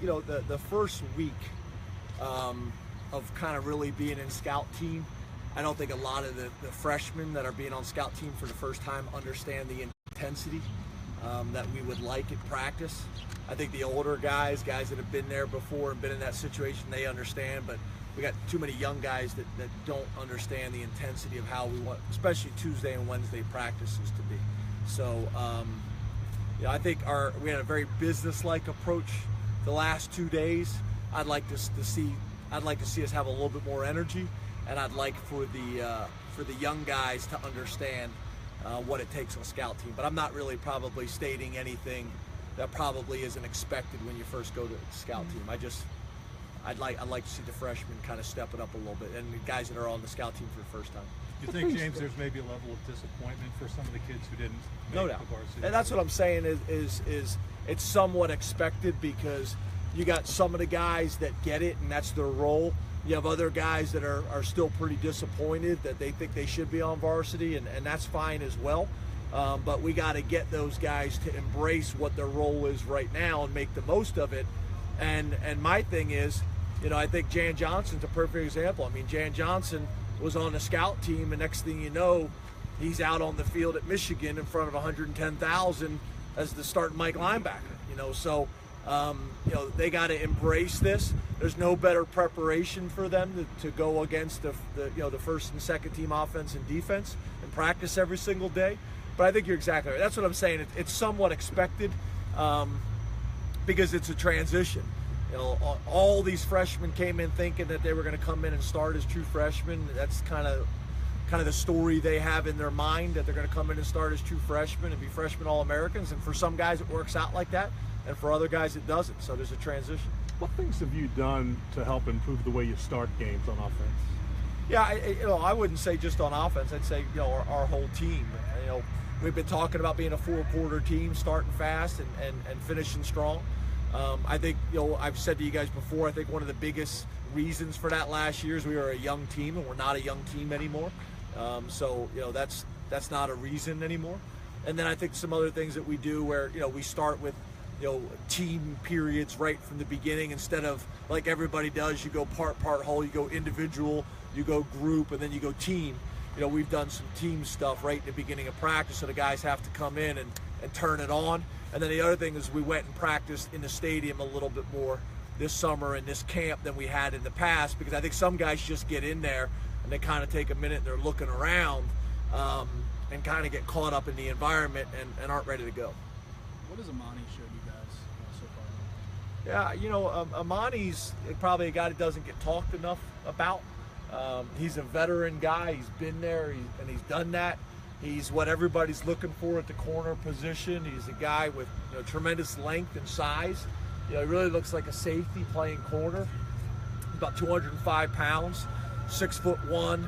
the first week of kind of really being in scout team, I don't think a lot of the freshmen that are being on scout team for the first time understand the intensity that we would like at practice. I think the older guys that have been there before and been in that situation, they understand, but we got too many young guys that don't understand the intensity of how we want, especially Tuesday and Wednesday practices to be. So, I think we had a very business-like approach the last 2 days. I'd like to see us have a little bit more energy, and I'd like for the young guys to understand what it takes on scout team. But I'm not really probably stating anything that probably isn't expected when you first go to scout team. I'd like to see the freshmen kind of step it up a little bit, and the guys that are on the scout team for the first time. You think, James, there's maybe a level of disappointment for some of the kids who didn't make the varsity? And that's what I'm saying is it's somewhat expected, because you got some of the guys that get it and that's their role. You have other guys that are still pretty disappointed that they think they should be on varsity, and that's fine as well. But we got to get those guys to embrace what their role is right now and make the most of it. And my thing is, I think Jan Johnson's a perfect example. I mean, Jan Johnson was on the scout team, and next thing you know, he's out on the field at Michigan in front of 110,000 as the starting Mike linebacker. So they got to embrace this. There's no better preparation for them to go against the first and second team offense and defense and practice every single day. But I think you're exactly right. That's what I'm saying. It's somewhat expected because it's a transition. All these freshmen came in thinking that they were going to come in and start as true freshmen. That's kind of the story they have in their mind, that they're going to come in and start as true freshmen and be freshman All-Americans. And for some guys, it works out like that, and for other guys, it doesn't. So there's a transition. What things have you done to help improve the way you start games on offense? Yeah, I wouldn't say just on offense. I'd say our whole team. We've been talking about being a four-quarter team, starting fast and finishing strong. I think, I've said to you guys before, I think one of the biggest reasons for that last year is we were a young team, and we're not a young team anymore. So that's not a reason anymore. And then I think some other things that we do where, we start with, team periods right from the beginning, instead of like everybody does, you go part whole, you go individual, you go group, and then you go team. We've done some team stuff right in the beginning of practice, so the guys have to come in and turn it on. And then the other thing is we went and practiced in the stadium a little bit more this summer in this camp than we had in the past, because I think some guys just get in there and they kind of take a minute and they're looking around and kind of get caught up in the environment and aren't ready to go. What has Amani showed you guys so far? Yeah, Amani's probably a guy that doesn't get talked enough about. He's a veteran guy. He's been there and he's done that. He's what everybody's looking for at the corner position. He's a guy with tremendous length and size. He really looks like a safety playing corner. He's about 205 pounds, 6'1".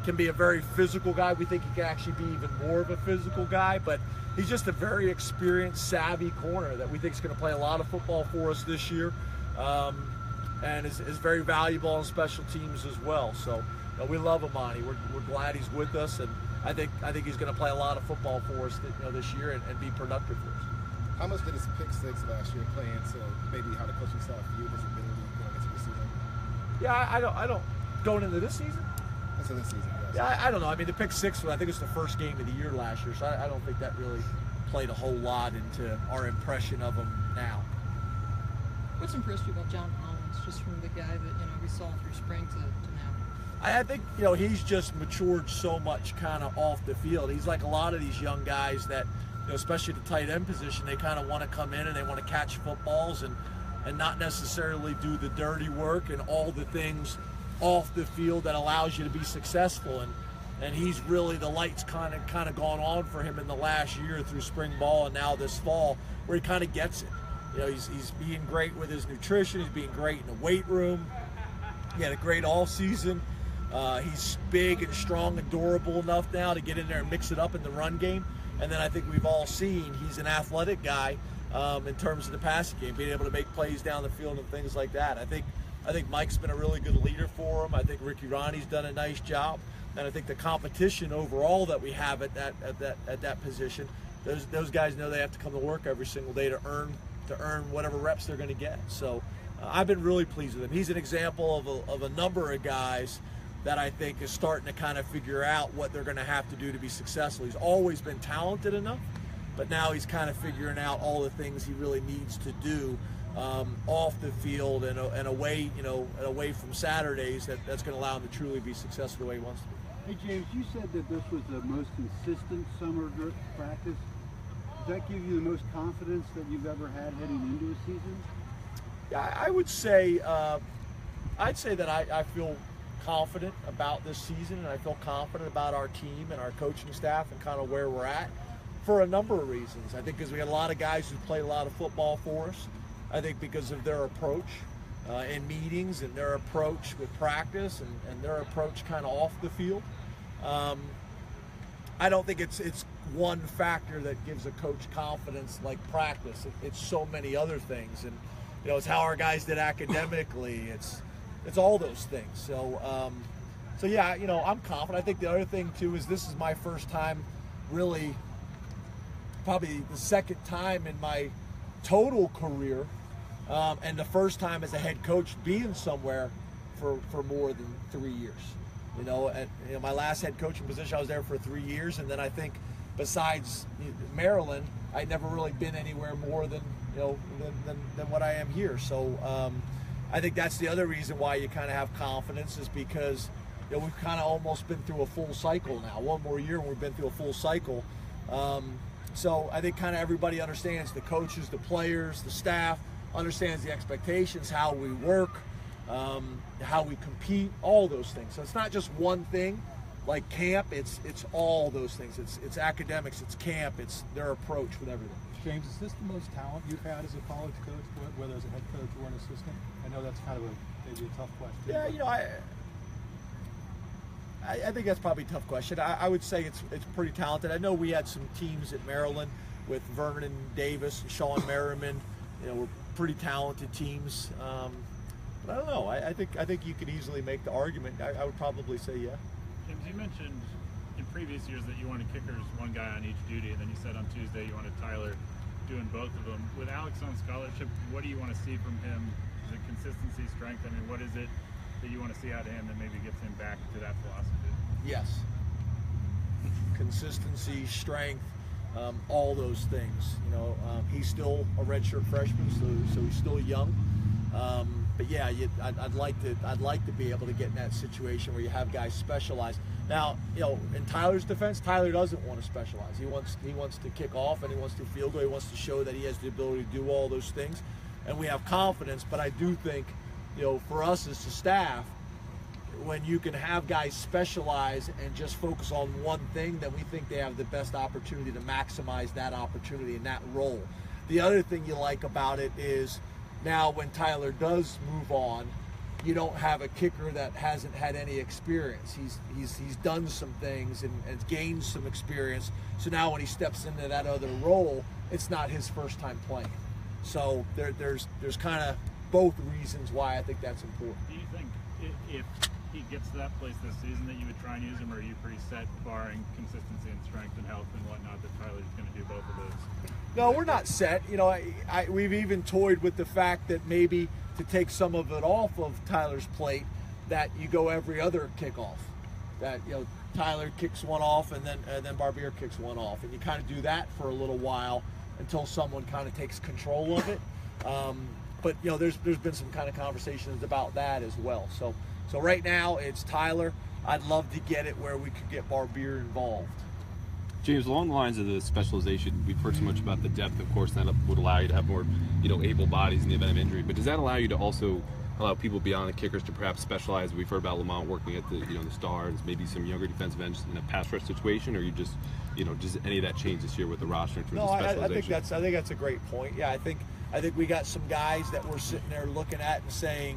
Can be a very physical guy. We think he can actually be even more of a physical guy, but he's just a very experienced, savvy corner that we think is going to play a lot of football for us this year, and is very valuable on special teams as well. So we love Amani. We're glad he's with us, and I think he's going to play a lot of football for us this year and be productive for us. How much did his pick six last year play into maybe how the coaching staff viewed his ability going into the season? Yeah, I don't going into this season. Into this season, yes. Yeah, I don't know. I mean, the pick six, I think it's the first game of the year last year, so I don't think that really played a whole lot into our impression of him now. What's impressed you about John Hollins, just from the guy that we saw through spring to now? I think he's just matured so much kind of off the field. He's like a lot of these young guys that, especially the tight end position, they kind of want to come in and they want to catch footballs and not necessarily do the dirty work and all the things off the field that allows you to be successful. And he's really, the light's kind of gone on for him in the last year through spring ball and now this fall, where he kind of gets it. He's being great with his nutrition. He's being great in the weight room. He had a great all season. He's big and strong and durable enough now to get in there and mix it up in the run game. And then I think we've all seen he's an athletic guy in terms of the passing game, being able to make plays down the field and things like that. I think Mike's been a really good leader for him. I think Ricky Ronnie's done a nice job. And I think the competition overall that we have at that position, those guys know they have to come to work every single day to earn to earn whatever reps they're going to get. So I've been really pleased with him. He's an example of a number of guys that I think is starting to kind of figure out what they're going to have to do to be successful. He's always been talented enough, but now he's kind of figuring out all the things he really needs to do off the field and away, away from Saturdays that's going to allow him to truly be successful the way he wants to be. Hey James, you said that this was the most consistent summer practice. Does that give you the most confidence that you've ever had heading into a season? Yeah, I would say, I'd say that I feel confident about this season, and I feel confident about our team and our coaching staff and kind of where we're at for a number of reasons. I think because we got a lot of guys who played a lot of football for us. I think because of their approach in meetings and their approach with practice and their approach kind of off the field. I don't think it's one factor that gives a coach confidence like practice. It's so many other things, and it's how our guys did academically. It's all those things. So yeah, I'm confident. I think the other thing too is this is my first time, really, probably the second time in my total career, and the first time as a head coach being somewhere for more than 3 years. My last head coaching position, I was there for 3 years, and then I think besides Maryland, I'd never really been anywhere more than what I am here. So I think that's the other reason why you kind of have confidence, is because we've kind of almost been through a full cycle now. One more year and we've been through a full cycle. So I think kind of everybody understands, the coaches, the players, the staff, understands the expectations, how we work, how we compete, all those things. So it's not just one thing like camp, it's all those things. It's academics, it's camp, it's their approach with everything. James, is this the most talent you've had as a college coach, whether as a head coach or an assistant? I know that's kind of maybe a tough question. Yeah, I think that's probably a tough question. I would say it's pretty talented. I know we had some teams at Maryland with Vernon Davis and Sean Merriman. Were pretty talented teams. But I don't know. I think you could easily make the argument. I would probably say yeah. James, you mentioned in previous years that you wanted kickers, one guy on each duty, and then you said on Tuesday you wanted Tyler doing both of them. With Alex on scholarship, what do you want to see from him? Is it consistency, strength? I mean, what is it that you want to see out of him that maybe gets him back to that philosophy? Yes. Consistency, strength, all those things. He's still a redshirt freshman, so he's still young. But yeah, I'd like to be able to get in that situation where you have guys specialize. Now, in Tyler's defense, Tyler doesn't want to specialize. He wants to kick off, and he wants to field goal. He wants to show that he has the ability to do all those things, and we have confidence. But I do think, for us as the staff, when you can have guys specialize and just focus on one thing, then we think they have the best opportunity to maximize that opportunity in that role. The other thing you like about it is, now when Tyler does move on, you don't have a kicker that hasn't had any experience. He's done some things and gained some experience. So now when he steps into that other role, it's not his first time playing. So there's kind of both reasons why I think that's important. Do you think if he gets to that place this season that you would try and use him, or are you pretty set, barring consistency and strength and health and whatnot, that Tyler's going to do both of those? No, we're not set. We've even toyed with the fact that maybe to take some of it off of Tyler's plate, that you go every other kickoff. That Tyler kicks one off and then Barbier kicks one off, and you kind of do that for a little while until someone kind of takes control of it. But there's been some kind of conversations about that as well. So right now it's Tyler. I'd love to get it where we could get Barbier involved. James, along the lines of the specialization, we've heard so much about the depth, of course, that would allow you to have more, able bodies in the event of injury. But does that allow you to also allow people beyond the kickers to perhaps specialize? We've heard about Lamont working at the Stars, maybe some younger defensive ends in a pass rush situation, or you just, does any of that change this year with the roster in terms of specialization? I think that's a great point. Yeah, I think we got some guys that we're sitting there looking at and saying,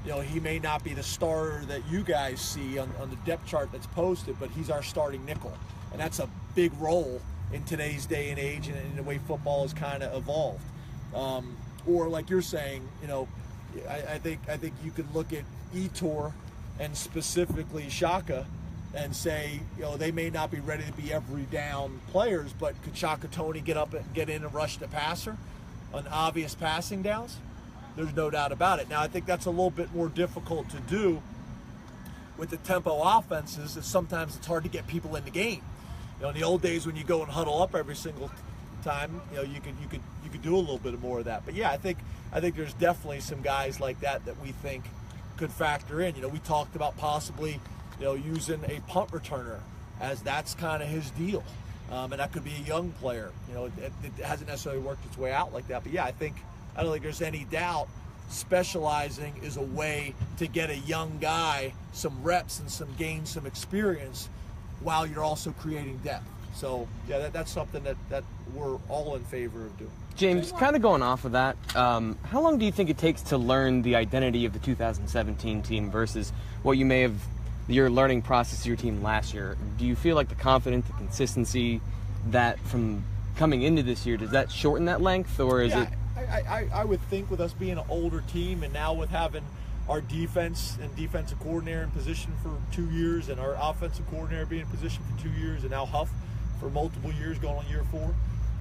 he may not be the starter that you guys see on the depth chart that's posted, but he's our starting nickel. And that's a big role in today's day and age and in the way football has kind of evolved. Or like you're saying, I think you could look at Etor and specifically Shaka and say, they may not be ready to be every down players, but could Shaka Tony get up and get in and rush the passer? on obvious passing downs, there's no doubt about it. Now, I think that's a little bit more difficult to do with the tempo offenses, is sometimes it's hard to get people in the game. In the old days when you go and huddle up every single time, you could do a little bit more of that. But yeah, I think there's definitely some guys like that we think could factor in. We talked about possibly using a punt returner, as that's kind of his deal, and that could be a young player. It hasn't necessarily worked its way out like that. But yeah, I don't think there's any doubt specializing is a way to get a young guy some reps and gain some experience while you're also creating depth. So yeah, that's something that we're all in favor of doing. James, kind of going off of that, how long do you think it takes to learn the identity of the 2017 team versus what you may have, your learning process of your team last year? Do you feel like the confidence, the consistency, that from coming into this year, does that shorten that length, or is it? I would think with us being an older team, and now with having our defense and defensive coordinator in position for 2 years, and our offensive coordinator being in position for 2 years, and now Huff for multiple years going on year 4,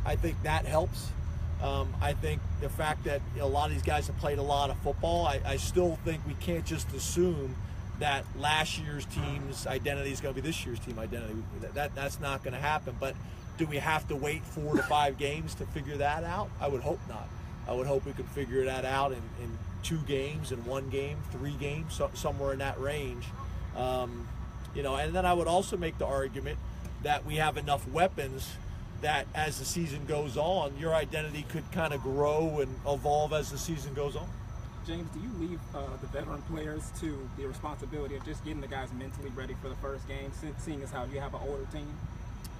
I think that helps. I think the fact that a lot of these guys have played a lot of football, I still think we can't just assume that last year's team's identity is going to be this year's team identity. That's not going to happen. But do we have to wait 4 to 5 games to figure that out? I would hope not. I would hope we could figure that out in 2 games, in 1 game, 3 games, somewhere in that range. And then I would also make the argument that we have enough weapons that as the season goes on, your identity could kind of grow and evolve as the season goes on. James, do you leave the veteran players to the responsibility of just getting the guys mentally ready for the first game, seeing as how you have an older team?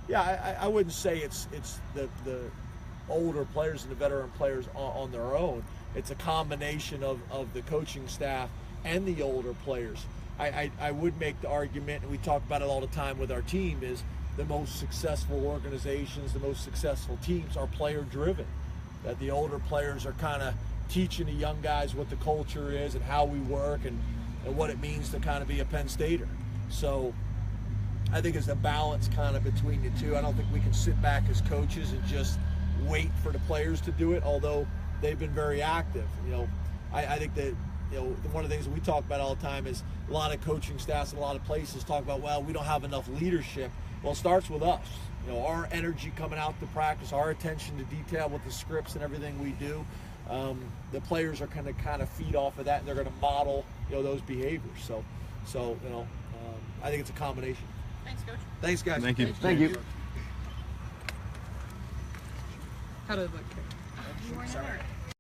Yeah, I wouldn't say it's the older players and the veteran players on their own. It's a combination of the coaching staff and the older players. I would make the argument, and we talk about it all the time with our team, is the most successful organizations, the most successful teams are player driven. That the older players are kind of teaching the young guys what the culture is and how we work and what it means to kind of be a Penn Stater. So I think it's a balance kind of between the two. I don't think we can sit back as coaches and just wait for the players to do it, although they've been very active. I think that one of the things that we talk about all the time is a lot of coaching staffs and a lot of places talk about, well, we don't have enough leadership. Well, it starts with us. Our energy coming out to practice, our attention to detail with the scripts and everything we do. The players are going to kind of feed off of that, and they're going to model those behaviors. So I think it's a combination. Thanks, Coach. Thanks, guys. Thank you. Thank you. How did it look? Sorry.